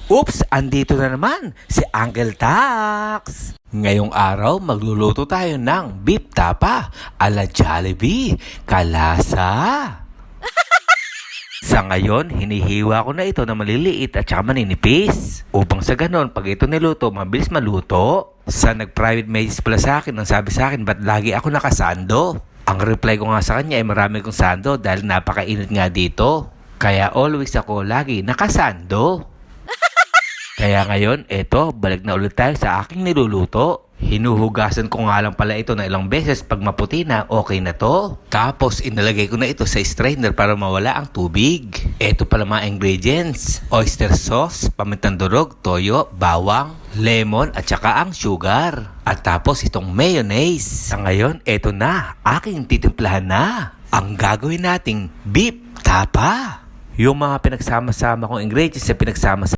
Oops! Andito na naman si Uncle Tax! Ngayong araw, magluluto tayo ng beef tapa ala Jollibee. Kalasa! Sa ngayon, hinihiwa ko na ito na maliliit at saka maninipis. Upang sa ganon, pag ito niluto, mabilis maluto. Sa nag-private message pala sa akin, ang sabi sa akin, ba't lagi ako nakasando? Ang reply ko nga sa kanya ay marami kong sando dahil napakainit nga dito. Kaya always ako lagi nakasando. Kaya ngayon, eto, balik na ulit tayo sa aking niluluto. Hinuhugasan ko nga lang pala ito na ilang beses. Pag maputi na, okay na to. Tapos, inalagay ko na ito sa strainer para mawala ang tubig. Eto pala mga ingredients. Oyster sauce, pamintang durog, toyo, bawang, lemon, at saka ang sugar. At tapos itong mayonnaise. Sa ngayon, eto na, aking titimplahan na ang gagawin nating beef tapa. Yung mga pinagsama-sama kong ingredients na pinagsama